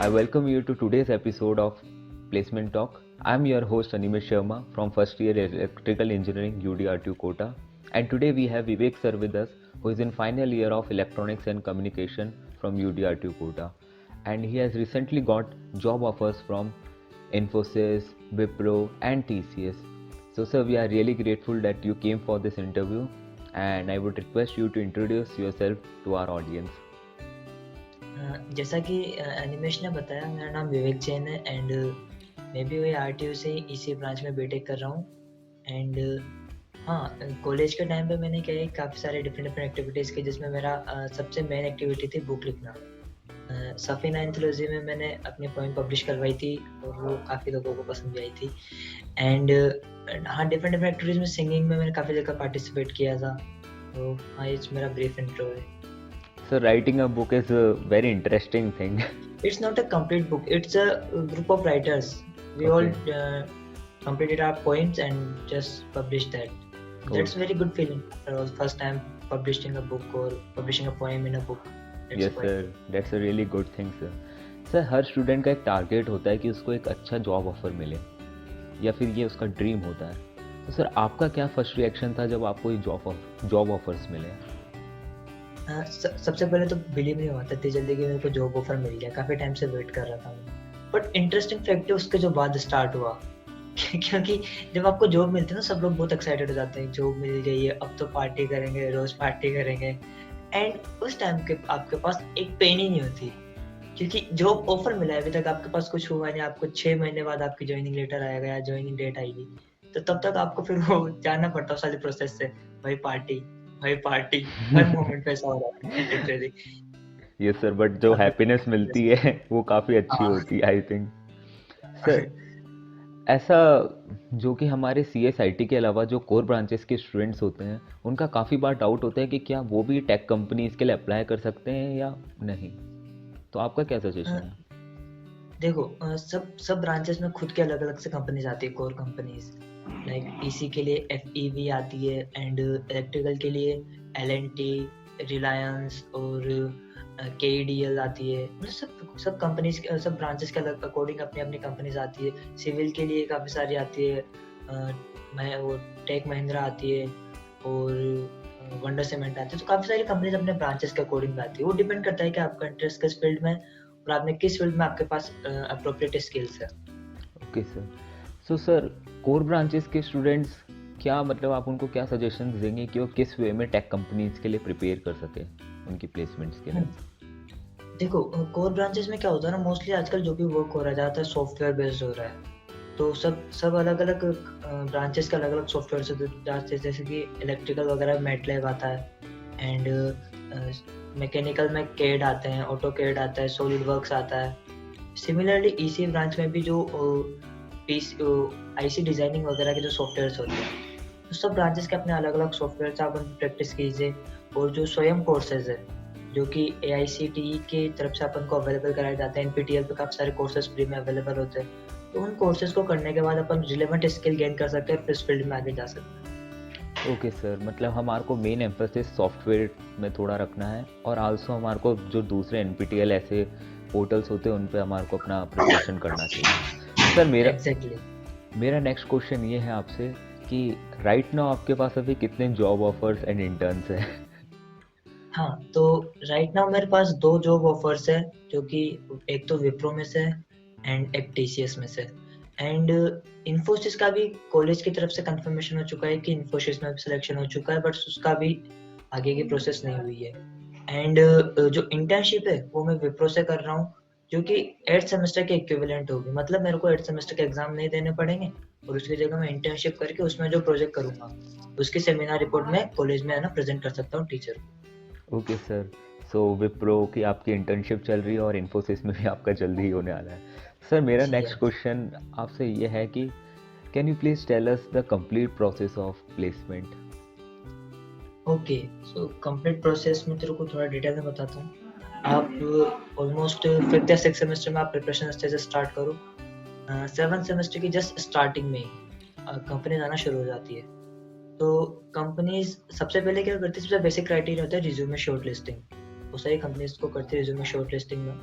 I welcome you to today's episode of Placement Talk. I'm your host Animesh Sharma from first year Electrical Engineering UDRTU Kota, and today we have Vivek sir with us, who is in final year of Electronics and Communication from UDRTU Kota, and he has recently got job offers from Infosys, Wipro, and TCS. So sir, we are really grateful that you came for this interview, and I would request you to introduce yourself to our audience. जैसा कि अनिमेश ने बताया, मेरा नाम विवेक जैन है and मैं भी वही आरटीयू से इसी ब्रांच में बीटेक कर रहा हूँ। एंड हाँ, कॉलेज के टाइम पे मैंने क्या है काफ़ी सारे डिफरेंट एक्टिविटीज़ की, जिसमें मेरा सबसे मेन एक्टिविटी थी बुक लिखना। सफ़ीना एंथोलॉजी में मैंने अपनी पोएम पब्लिश करवाई थी और वो काफ़ी लोगों को पसंद भी आई थी। एंड हाँ, डिफरेंट एक्टिविटीज़ में सिंगिंग में मैंने काफ़ी जगह पार्टिसिपेट किया था। तो हाँ, ये मेरा ब्रीफ इंट्रो है। So writing a book is a very interesting thing. It's not a complete book. It's a group of writers. We all completed our poems and just published that. Cool. That's very good feeling. First time publishing a book or publishing a poem in a book. Yes sir, that's a really good thing sir. Sir हर student का एक target होता है कि उसको एक अच्छा job offer मिले या फिर ये उसका ड्रीम होता है। तो सर आपका क्या फर्स्ट रिएक्शन था जब आपको ये जॉब ऑफर्स मिले? सबसे पहले तो बिलीव नहीं हुआ था इतनी जल्दी कि मेरे को जॉब ऑफर मिल गया। काफ़ी टाइम से वेट कर रहा था मैं। बट इंटरेस्टिंग फैक्ट है उसके जो बाद स्टार्ट हुआ क्योंकि जब आपको जॉब मिलती है ना, सब लोग बहुत एक्साइटेड हो जाते हैं, जॉब मिल गई है, अब तो पार्टी करेंगे, रोज पार्टी करेंगे। एंड उस टाइम के आपके पास एक पेन ही नहीं होती, क्योंकि जॉब ऑफर मिला है, अभी तक आपके पास कुछ हुआ नहीं। आपको 6 महीने बाद आपकी ज्वाइनिंग लेटर आएगा या ज्वाइनिंग डेट आएगी, तो तब तक आपको फिर वो जाना पड़ता है सारी प्रोसेस से, भाई पार्टी हर मोमेंट पे ऐसा हो रहा है लिटरली। यस सर, बट जो हैप्पीनेस मिलती है वो काफ़ी अच्छी होती है आई थिंक। सर ऐसा जो कि हमारे CSIT के अलावा जो कोर ब्रांचेस के स्टूडेंट्स होते हैं, उनका काफ़ी बार डाउट होता है कि क्या वो भी टेक कंपनीज के लिए अप्लाई कर सकते हैं या नहीं, तो आपका क्या सजेशन है? देखो, सब ब्रांचेस में खुद के अलग अलग से कंपनीज आती है, कोर कंपनीज। लाइक ईसी के लिए FEV आती है एंड इलेक्ट्रिकल के लिए L&T, रिलायंस और KEDL आती है। मतलब सब कंपनीज, सब ब्रांचेस के अलग अकॉर्डिंग अपनी अपनी कंपनीज आती है। सिविल के लिए काफ़ी सारी आती है, वो टेक महिंद्रा आती है और वंडर सीमेंट आती है। तो काफ़ी सारी कंपनीज अपने ब्रांचेस के अकॉर्डिंग आती है। वो डिपेंड करता है कि आपका इंटरेस्ट किस फील्ड में और आपने किस फील्ड में आपके पास अप्रोप्रिएट स्किल्स है। Okay sir. So sir core branches के स्टूडेंट्स क्या, मतलब आप उनको क्या सजेशन देंगे कि वो किस वे में टेक कंपनीज के लिए प्रिपेयर कर सके उनकी प्लेसमेंट्स के लिए? देखो, कोर ब्रांचेस में क्या होता है ना, मोस्टली आजकल जो भी वर्क हो रहा है ज़्यादातर सॉफ्टवेयर बेस्ड हो रहा है। तो सब अलग अलग ब्रांचेस के अलग अलग सॉफ्टवेयर से, जैसे कि इलेक्ट्रिकल वगैरह मैटलैब आता है एंड मैकेनिकल में कैड आते हैं, ऑटो कैड आता है, सॉलिड वर्क्स आता है। सिमिलरली EC ब्रांच में भी जो IC डिजाइनिंग वगैरह के जो सॉफ्टवेयर्स होते हैं, तो सब ब्रांचेस के अपने अलग अलग सॉफ्टवेयर आप उन प्रैक्टिस कीजिए। और जो स्वयं कोर्सेज है जो कि AICTE की तरफ से अपन को अवेलेबल कराए जाते हैं, NPTEL पे काफ़ी सारे कोर्सेज फ्री में अवेलेबल होते हैं, तो उन कोर्सेज को करने के बाद अपन रिलेवेंट स्किल गेन कर सकते हैं, फिर इस फील्ड में आगे जा सकते हैं। ओके सर, मतलब हमारे को मेन एम्फेसिस सॉफ्टवेयर में थोड़ा रखना है और आल्सो हमारे को जो दूसरे NPTEL ऐसे पोर्टल्स होते हैं उन पे हमारे को अपना प्रिपरेशन करना चाहिए। सर मेरा नेक्स्ट क्वेश्चन ये है आपसे कि राइट नाउ आपके पास अभी कितने जॉब ऑफर्स एंड इंटर्न्स हैं? हाँ, तो राइट नाउ मेरे पास 2 जॉब ऑफर्स है, जो कि एक तो विप्रो में से एंड एक TCS में से। एंड इन्फोसिस का भी कॉलेज की तरफ से कंफर्मेशन हो चुका है कि इन्फोसिस में सिलेक्शन हो चुका है, बट उसका भी आगे की प्रोसेस नहीं हुई है। एंड जो इंटर्नशिप है वो मैं विप्रो से कर रहा हूँ, जो कि 8th सेमेस्टर के इक्विवेलेंट होगी। मतलब मेरे को 8th सेमेस्टर के एग्जाम नहीं देने पड़ेंगे और उसकी जगह मैं इंटर्नशिप करके उसमें जो प्रोजेक्ट करूँगा उसकी सेमिनार रिपोर्ट में कॉलेज में है ना प्रेजेंट कर सकता हूँ टीचर को। ओके सर, सो विप्रो की आपकी इंटर्नशिप चल रही है और इन्फोसिस में भी आपका जल्दी ही होने वाला है। सर मेरा नेक्स्ट क्वेश्चन आपसे ये है कि can you please tell us the complete process of placement? Okay, so complete process में तेरे को थोड़ा डिटेल में बताता हूँ। आप ऑलमोस्ट 5th या 6th सेमेस्टर में आप प्रिपरेशन स्टेज से स्टार्ट करो। 7th सेमेस्टर की जस्ट स्टार्टिंग में कंपनी आना शुरू हो जाती है। तो कंपनीज सबसे पहले क्या करती है, सबसे बेसिक क्राइटेरिया होता है रिज्यूमे शॉर्ट लिस्टिंग। वो सारी कंपनीज को करती है रिज्यूमे शॉर्ट लिस्टिंग में।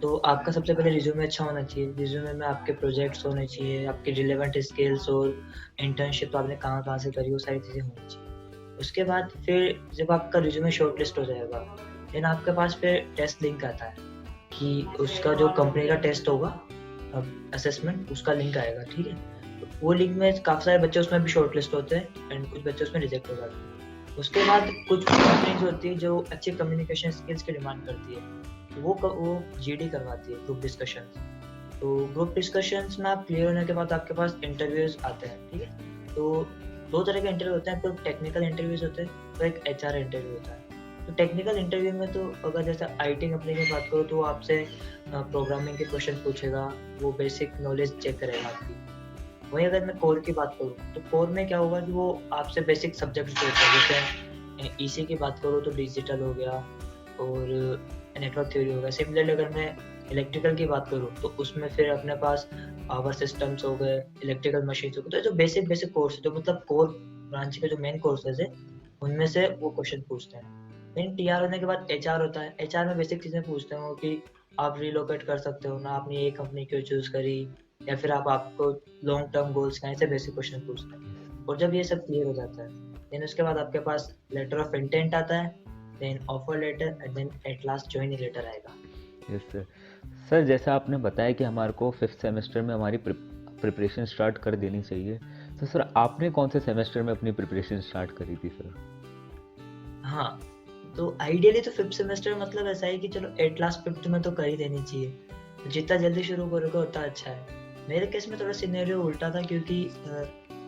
तो आपका सबसे पहले रिज्यूमे अच्छा होना चाहिए। रिज्यूमे में आपके प्रोजेक्ट्स होने चाहिए, आपके रिलेवेंट स्किल्स और इंटर्नशिप आपने कहाँ-कहाँ से करी, वो सारी चीज़ें होनी चाहिए। उसके बाद फिर जब आपका रिज्यूमे शॉर्टलिस्ट हो जाएगा, देन आपके पास फिर टेस्ट लिंक आता है कि उसका जो कंपनी का टेस्ट होगा, असेसमेंट, उसका लिंक आएगा, ठीक है? तो वो लिंक में काफ़ी सारे बच्चे उसमें भी शॉर्टलिस्ट होते हैं एंड कुछ बच्चे उसमें रिजेक्ट हो जाते हैं। उसके बाद कुछ कंपनीज़ होती है जो अच्छी कम्युनिकेशन स्किल्स की डिमांड करती है, तो वो जीडी करवाती है, ग्रुप डिस्कशंस। तो ग्रुप डिस्कशंस में आप क्लियर होने के बाद आपके पास इंटरव्यूज आते हैं, ठीक है? तो 2 तरह के इंटरव्यू होते हैं, तो टेक्निकल इंटरव्यूज होते हैं, तो एक एचआर इंटरव्यू होता है। तो टेक्निकल इंटरव्यू में तो अगर जैसे आईटी कंपनी की बात करो तो वो आपसे प्रोग्रामिंग के क्वेश्चन पूछेगा, वो बेसिक नॉलेज चेक करेगा आपकी। वहीं अगर मैं कोर की बात करूँ तो कोर में क्या होगा कि वो आपसे बेसिक सब्जेक्ट पूछता है। जैसे ईसी की बात करूँ तो डिजिटल हो गया और नेटवर्क थ्योरी हो गया। सिमिलरली अगर मैं इलेक्ट्रिकल की बात करूँ तो उसमें फिर अपने पास पावर सिस्टम्स हो गए, इलेक्ट्रिकल मशीन्स हो गए। तो जो बेसिक कोर्स, जो मतलब कोर ब्रांच के जो मेन कोर्सेज है, उनमें से वो क्वेश्चन पूछते हैं। देन टीआर होने के बाद एचआर होता है। एचआर में बेसिक चीज़ें पूछते हैं वो कि आप रिलोकेट कर सकते हो ना, आपने ये कंपनी क्यों चूज़ करी, या फिर आपको लॉन्ग टर्म गोल्स क्या हैं, ऐसे बेसिक क्वेश्चन पूछते हैं। और जब ये सब क्लियर हो जाता है, देन उसके बाद आपके पास लेटर ऑफ इंटेंट आता है, then offer letter and then at last joining letter आएगा। Yes sir. सर जैसा आपने बताया कि हमारे को 5th सेमेस्टर में हमारी प्रिपरेशन स्टार्ट कर देनी चाहिए, तो सर आपने कौन से सेमेस्टर में अपनी प्रिपरेशन स्टार्ट करी थी सर? हाँ, तो आइडियली तो 5th सेमेस्टर मतलब ऐसा है कि चलो एट लास्ट 5th में तो कर ही देनी चाहिए। तो जितना जल्दी शुरू करोगे उतना अच्छा है। मेरे केस में थोड़ा सिनेरियो उल्टा था क्योंकि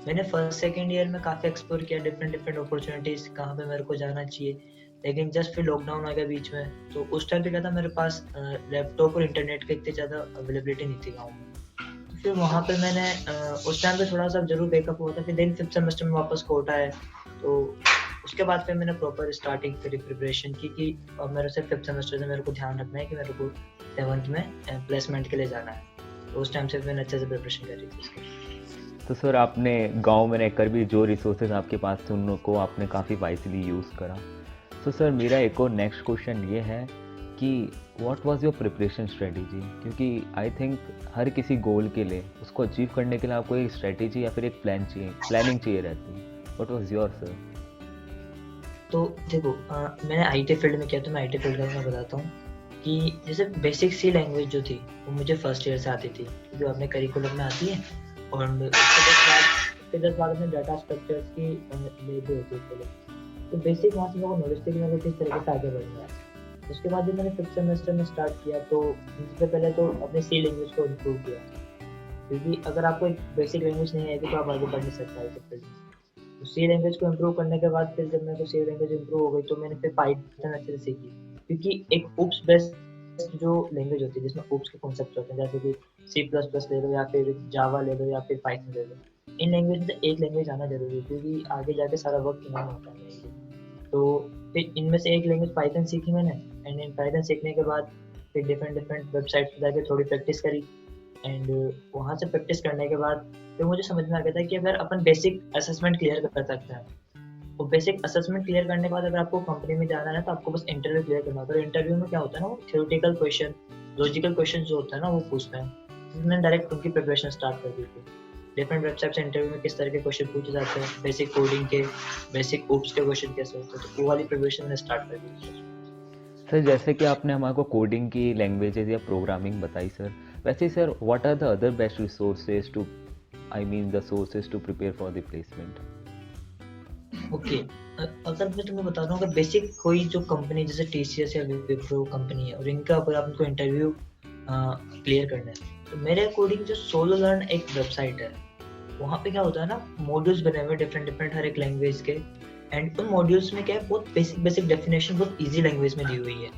मैंने फर्स्ट सेकंड ईयर में काफ़ी एक्सप्लोर किया डिफरेंट अपॉर्चुनिटीज़, कहाँ पे मेरे को जाना चाहिए। लेकिन जस्ट फिर लॉकडाउन आ गया बीच में, तो उस टाइम पे क्या था, मेरे पास लैपटॉप और इंटरनेट की इतनी ज़्यादा अवेलेबिलिटी नहीं थी गाँव में। तो फिर वहाँ पे मैंने उस टाइम पे थोड़ा सा ज़रूर बैकअप हुआ था। फिर देन 5th सेमेस्टर में वापस कोटा है, तो उसके बाद फिर मैंने प्रॉपर स्टार्टिंग करी प्रिपरेशन की कि अब मेरे से 5th सेमेस्टर से मेरे को ध्यान रखना है कि मेरे को 7th में प्लेसमेंट के लिए जाना है। तो उस टाइम से मैंने अच्छे से प्रिपरेशन करी थी उसकी। तो सर आपने गांव में रहकर भी जो रिसोर्सेज आपके पास थे उनको आपने काफ़ी वाइसली यूज़ करा। तो सर मेरा एक और नेक्स्ट क्वेश्चन ये है कि what was your preparation strategy, क्योंकि आई थिंक हर किसी गोल के लिए उसको अचीव करने के लिए आपको एक स्ट्रेटेजी या फिर एक प्लानिंग चाहिए रहती है। What was your sir? तो देखो, मैंने आईटी फील्ड में किया, तो मैं आईटी फील्ड का मैं बताता हूँ कि जैसे बेसिक सी लैंग्वेज जो थी वो मुझे फर्स्ट ईयर से आती थी, जो अपने करिकुलम में आती है। और उसके 10 बाद में डाटा स्ट्रक्चर्स की ले भी होती है पहले। तो बेसिक वहाँ से मेरे को नॉलेज थी कि मेरे को किस तरीके से आगे बढ़ना है। उसके बाद जब मैंने 5th सेमेस्टर में स्टार्ट किया तो सबसे पहले तो अपने सी लैंग्वेज को इम्प्रूव किया, क्योंकि अगर आपको एक बेसिक लैंग्वेज नहीं आएगी तो आप आगे बढ़ नहीं सकते इस फील्ड में। तो सी लैंग्वेज को इम्प्रूव करने के बाद फिर जब मेरे को सी लैंग्वेज इम्प्रूव हो गई तो मैंने फिर पाइथन अच्छे से सीखी, क्योंकि एक ओप्स बेस्ड जो लैंग्वेज होती है जिसमें ओप्स के कॉन्सेप्ट होते हैं, जैसे कि सी प्लस प्लस ले लो या फिर जावा ले लो या फिर पाइथन ले लो, इन लैंग्वेज में से एक लैंग्वेज आना जरूरी है क्योंकि आगे जाके सारा वर्क इन्हें होता है। तो फिर इनमें से एक लैंग्वेज पाइथन सीखी मैंने, एंड इन पाइथन सीखने के बाद फिर डिफरेंट वेबसाइट पर जाके थोड़ी प्रैक्टिस करी, एंड वहाँ से प्रैक्टिस करने के बाद फिर मुझे समझ में आ गया था कि अगर अपन बेसिक असेसमेंट क्लियर कर सकते हैं, तो बेसिक असेसमेंट क्लियर करने के बाद अगर आपको कंपनी में जाना है तो आपको बस इंटरव्यू क्लियर करना होता है। इंटरव्यू में क्या होता है ना, वो थ्योरेटिकल क्वेश्चन, लॉजिकल क्वेश्चन जो होता है ना वो पूछते हैं। मैंने डायरेक्ट उनकी प्रिपरेशन स्टार्ट कर दी थी। डिफरेंट वेबसाइट से इंटरव्यू में किस तरह के क्वेश्चन पूछे जाते हैं, बेसिक कोडिंग के, बेसिक ओप्स के क्वेश्चन कैसे होते हैं, तो वो वाली प्रिपरेशन मैंने स्टार्ट कर दी थी। सर जैसे कि आपने हमारे को कोडिंग की लैंग्वेजेस या प्रोग्रामिंग बताई सर, वैसे ही sir what are the other best resources to the sources to prepare for the placement? Okay, अगर मैं तुम्हें बता दूं, अगर बेसिक कोई जो कंपनी जैसे टीसीएस या विप्रो कंपनी है और इनका अगर आपको इंटरव्यू क्लियर करना है, तो मेरे अकॉर्डिंग जो सोलो लर्न एक वेबसाइट है, वहाँ पे क्या होता है ना, मॉड्यूल्स बने हुए डिफरेंट हर एक लैंग्वेज के, एंड उन मॉड्यूल्स में क्या है, बहुत बेसिक डेफिनेशन बहुत इजी लैंग्वेज में दी हुई है।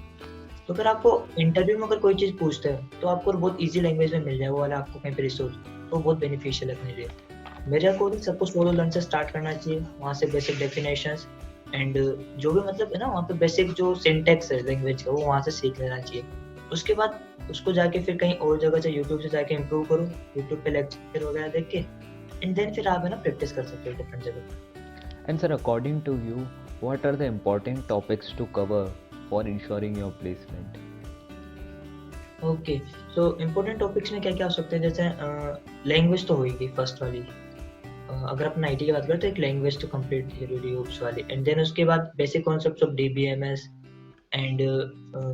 तो अगर आपको इंटरव्यू में अगर कोई चीज़ पूछते हैं तो आपको बहुत इजी लैंग्वेज में मिल जाए वो वाला आपको कहीं पे रिसोर्स, तो बहुत बेनिफिशियल है अपने लिए। मेरे अकॉर्डिंग सबको सोलो लर्न से स्टार्ट करना चाहिए, वहाँ से बेसिक डेफिनेशंस एंड जो भी मतलब है ना, वहाँ पे बेसिक जो सिंटेक्स है लैंग्वेज का, वो वहाँ से सीख लेना चाहिए। उसके बाद उसको जाके फिर कहीं और जगह से यूट्यूब से जाके इम्प्रूव करो, यूट्यूब पे लेक्चर वगैरह देख के, एंड देन फिर आप है ना प्रैक्टिस कर सकते हो डिफरेंट जगह। And sir, according to you, what are the important topics to cover for ensuring your placement? Okay, so important topics में क्या-क्या हो सकते हैं, जैसे लैंग्वेज तो होएगी फर्स्ट वाली। अगर अपन आईटी की बात करें तो एक लैंग्वेज तो कंप्लीट ज़रूरी है उस वाली, एंड देन उसके बाद basic concepts of DBMS and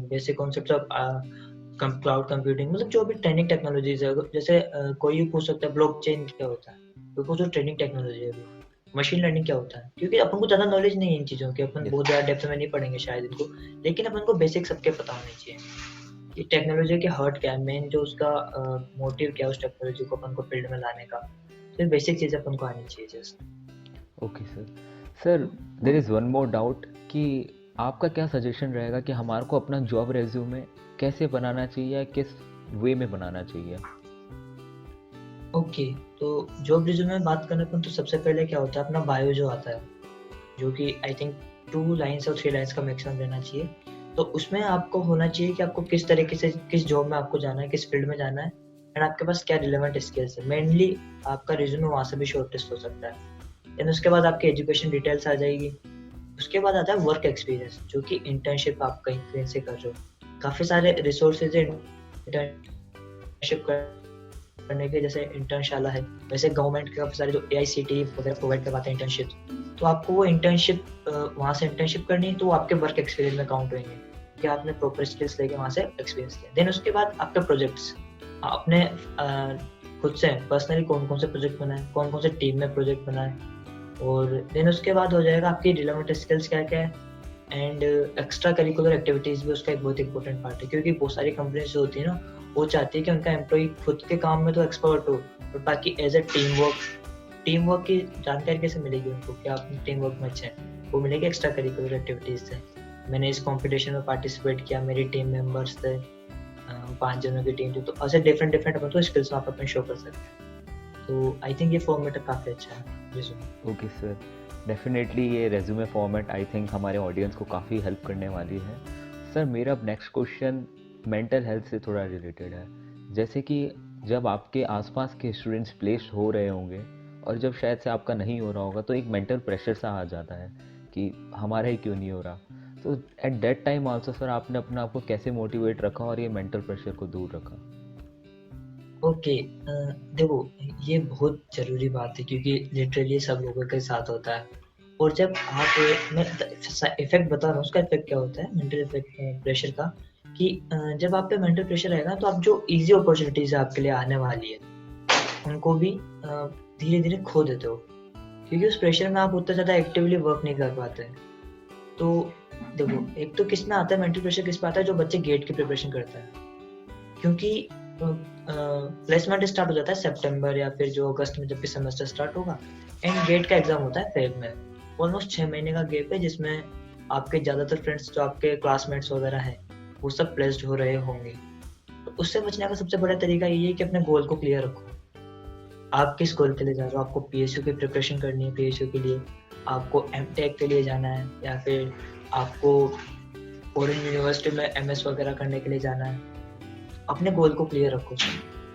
basic concepts of cloud computing, मतलब जो भी ट्रेंडिंग टेक्नोलॉजीज़ है। जैसे कोई भी पूछ सकता है ब्लॉकचेन क्या होता है, कोई पूछो ट्रेंडिंग टेक्नोलॉजी है अभी, मशीन लर्निंग क्या होता है, क्योंकि अपन को ज़्यादा नॉलेज नहीं है इन चीज़ों की, अपन यस। बहुत ज़्यादा डेप्थ में नहीं पढ़ेंगे शायद इनको, लेकिन अपन को बेसिक सबके पता होने चाहिए कि टेक्नोलॉजी के हर्ट क्या है, मेन जो उसका मोटिव क्या है उस टेक्नोलॉजी को अपन को फील्ड में लाने का। तो ये बेसिक चीज़ें अपन को आनी चाहिए just. Okay sir. Sir, there is one more doubt कि आपका क्या सजेशन रहेगा कि हमारे को अपना जॉब रेज्यूमे कैसे बनाना चाहिए या किस वे में बनाना चाहिए? ओके, तो जॉब रिज्यूमे में बात करने पर तो सबसे पहले क्या होता है, अपना बायो जो आता है, जो कि आई थिंक 2 लाइन्स और 3 लाइन्स का मैक्सिमम रहना चाहिए। तो उसमें आपको होना चाहिए कि आपको किस तरीके से किस जॉब में आपको जाना है, किस फील्ड में जाना है, एंड आपके पास क्या रिलेवेंट स्किल्स है। मेनली आपका रिज्यूमे वहाँ से भी शॉर्टलिस्ट हो सकता है। देन उसके बाद आपकी एजुकेशन डिटेल्स आ जाएगी। उसके बाद आता है वर्क एक्सपीरियंस, जो कि इंटर्नशिप आप कहीं से कर रहे हो। काफ़ी सारे रिसोर्सेज है इंटर्नशिप करने के, जैसे इंटर्नशाला है, वैसे गवर्नमेंट के काफ़ी सारे जो एआईसीटीई वगैरह प्रोवाइड करवाते हैं इंटर्नशिप। तो आपको वो इंटर्नशिप वहाँ से इंटर्नशिप करनी है, तो वो आपके वर्क एक्सपीरियंस में काउंट होंगे कि आपने प्रॉपर स्किल्स लेके वहाँ से एक्सपीरियंस किया। देन उसके बाद आपके प्रोजेक्ट्स, आपने खुद से पर्सनली कौन कौन से प्रोजेक्ट बनाए, कौन कौन से टीम में प्रोजेक्ट बनाए, और देन उसके बाद हो जाएगा आपकी रिलेवेंट स्किल्स क्या क्या है, एंड एक्स्ट्रा करिकुलर एक्टिविटीज़ भी उसका एक बहुत इंपॉर्टेंट पार्ट है, क्योंकि बहुत सारी कंपनीज जो होती है ना, वो चाहती है कि उनका एम्प्लॉय खुद के काम में तो एक्सपर्ट हो, और बाकी एज ए टीम वर्क की जानकारी कैसे मिलेगी उनको कि आप टीम वर्क में अच्छे हैं, वो मिलेगी एक्स्ट्रा करिकुलर एक्टिविटीज़ से। मैंने इस कॉम्पिटिशन में पार्टिसिपेट किया, मेरी टीम मेंबर्स थे 5 जनों की टीम थी, तो ऐसे डिफरेंट अपन तो स्किल्स वहाँ पर अपन शो कर सकते हैं। तो आई थिंक ये फॉर्मेट काफ़ी अच्छा है रिज्यूमे। ओके सर, डेफिनेटली ये रेज्यूमे फॉर्मेट आई थिंक हमारे ऑडियंस को काफ़ी हेल्प करने वाली है। सर, मेरा अब नेक्स्ट क्वेश्चन मेंटल हेल्थ से थोड़ा रिलेटेड है। जैसे कि जब आपके आसपास के स्टूडेंट्स प्लेस्ड हो रहे होंगे और जब शायद से आपका नहीं हो रहा होगा, तो एक मेंटल प्रेशर सा आ जाता है कि हमारा ही क्यों नहीं हो रहा। तो at that time also sir, आपने अपने आप को कैसे मोटिवेट रखा और ये मेंटल प्रेशर को दूर रखा? ओके, देखो, ये बहुत ज़रूरी बात है, क्योंकि लिटरली सब लोगों के साथ होता है। और जब आप मैं इफ़ेक्ट बता रहा हूँ, उसका इफ़ेक्ट क्या होता है मेंटल इफ़ेक्ट प्रेशर का, कि जब आप पे मेंटल प्रेशर रहेगा, तो आप जो ईज़ी अपॉर्चुनिटीज़ आपके लिए आने वाली है, उनको भी धीरे-धीरे खो देते हो, क्योंकि उस प्रेशर में आप उतना ज़्यादा एक्टिवली वर्क नहीं कर पाते। तो देखो, एक तो किस में आता है मेंटल प्रेशर, किस पे आता है, जो बच्चे गेट की प्रिपरेशन करते हैं, क्योंकि प्लेसमेंट स्टार्ट हो जाता है सितंबर या फिर जो अगस्त में, जब भी सेमेस्टर स्टार्ट होगा, एंड गेट का एग्जाम होता है फेब में। ऑलमोस्ट 6 महीने का गैप है, जिसमें आपके ज़्यादातर फ्रेंड्स जो आपके क्लासमेट्स वगैरह हैं, वो सब प्लेस्ड हो रहे होंगे। तो उससे बचने का सबसे बड़ा तरीका यही है कि अपने गोल को क्लियर रखो। आप किस गोल के लिए जा रहे हो? आपको पीएसयू की प्रिपरेशन करनी है, पीएसयू के लिए आपको एमटेक के लिए जाना है, या फिर आपको फॉरेन यूनिवर्सिटी में एमएस वगैरह करने के लिए जाना है। अपने गोल को क्लियर रखो।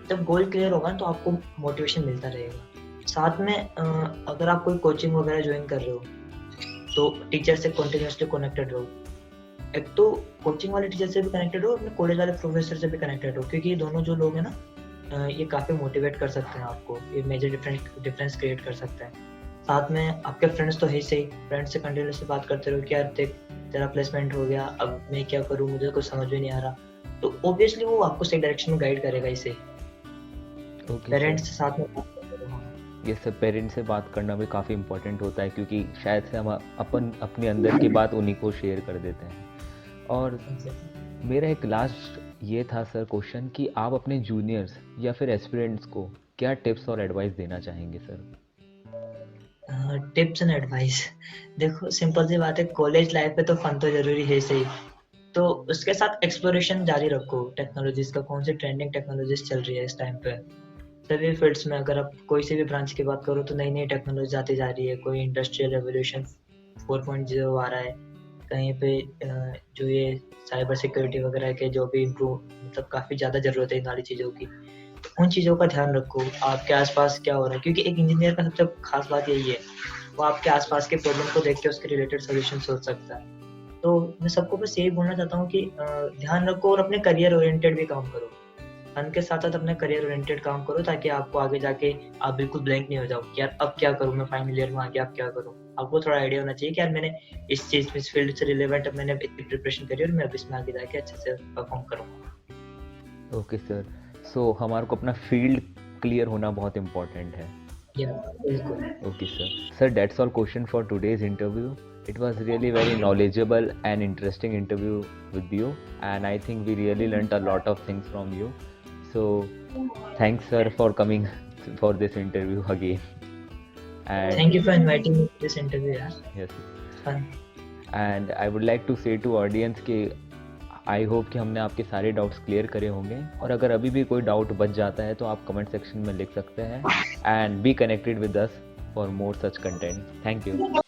जब गोल क्लियर होगा तो आपको मोटिवेशन मिलता रहेगा। साथ में अगर आप कोई कोचिंग वगैरह ज्वाइन कर रहे हो, तो टीचर से कंटिन्यूअसली कनेक्टेड रहो। एक तो कोचिंग वाले टीचर से भी कनेक्टेड हो, अपने कॉलेज वाले प्रोफेसर से भी कनेक्टेड हो, क्योंकि ये दोनों जो लोग हैं ना, ये काफ़ी मोटिवेट कर सकते हैं आपको, ये मेजर डिफरेंस क्रिएट कर सकते हैं। साथ में आपके फ्रेंड्स तो है सही, फ्रेंड्स से कंटिन्यूअसली बात करते रहो कि यार देख, तेरा प्लेसमेंट हो गया, अब मैं क्या करूँ, मुझे कुछ समझ में नहीं आ रहा। तो ऑब्वियसली वो आपको सही डायरेक्शन में गाइड करेगा। इसे ओके पेरेंट्स सर। से साथ में बात करते रहो। ये सब पेरेंट्स से बात करना भी काफ़ी इम्पोर्टेंट होता है, क्योंकि शायद से हम अपन अपने अंदर की बात उन्हीं को शेयर कर देते हैं। और मेरा एक लास्ट ये था सर क्वेश्चन कि आप अपने जूनियर्स या फिर एस्पिरेंट्स को क्या टिप्स और एडवाइस देना चाहेंगे सर? टिप्स एंड एडवाइस, देखो सिंपल सी बात है, कॉलेज लाइफ में तो फन तो जरूरी है सही, तो उसके साथ एक्सप्लोरेशन जारी रखो। टेक्नोलॉजीज का कौन सी ट्रेंडिंग टेक्नोलॉजीज चल रही है इस टाइम पे, सभी फील्ड्स में। अगर आप कोई से भी ब्रांच की बात करो तो नई नई टेक्नोलॉजी आती जा रही है। कोई इंडस्ट्रियल रेवोल्यूशन 4.0 आ रहा है, कहीं पे जो ये साइबर सिक्योरिटी वगैरह के जो भी इम्प्रूव, मतलब काफ़ी ज़्यादा ज़रूरत है इन वाली चीज़ों की। तो उन चीज़ों का ध्यान रखो, आपके आसपास क्या हो रहा है, क्योंकि एक इंजीनियर का सबसे खास बात यही है, वो आपके आसपास के प्रॉब्लम को देख के उसके रिलेटेड सोल्यूशन सोच सकता है। तो मैं सबको बस यही बोलना चाहता हूँ कि ध्यान रखो और अपने करियर ओरिएंटेड भी काम करो। फन के साथ-साथ अपने करियर ओरिएंटेड काम करो ताकि आपको आगे जाके आप बिल्कुल ब्लैंक नहीं हो जाओ कि यार अब क्या करूँ, मैं फाइनल ईयर में आ गया, अब क्या करूँ? आपको थोड़ा आइडिया होना चाहिए कि यार मैंने इस चीज़ में, इस फील्ड से रिलेवेंट अब मैंने इतनी प्रिपरेशन करी और मैं अब इसमें आगे जाके अच्छे से परफॉर्म करूँगा। ओके सर, सो हमारे को अपना फील्ड क्लियर होना बहुत इम्पोर्टेंट है। या बिल्कुल। Okay, sir. Sir, that's all question for today's interview. It was really very knowledgeable and interesting interview with you, and I think we really learnt a lot of things from you. So, thanks, sir, for coming for this interview again. And Thank you for inviting me to this interview, yaar. yes, Fun. and I would like to say to audience कि I hope कि हमने आपके सारे doubts clear करे होंगे, और अगर अभी भी कोई डाउट बच जाता है तो आप कमेंट सेक्शन में लिख सकते हैं, and be connected with us for more such content. Thank you.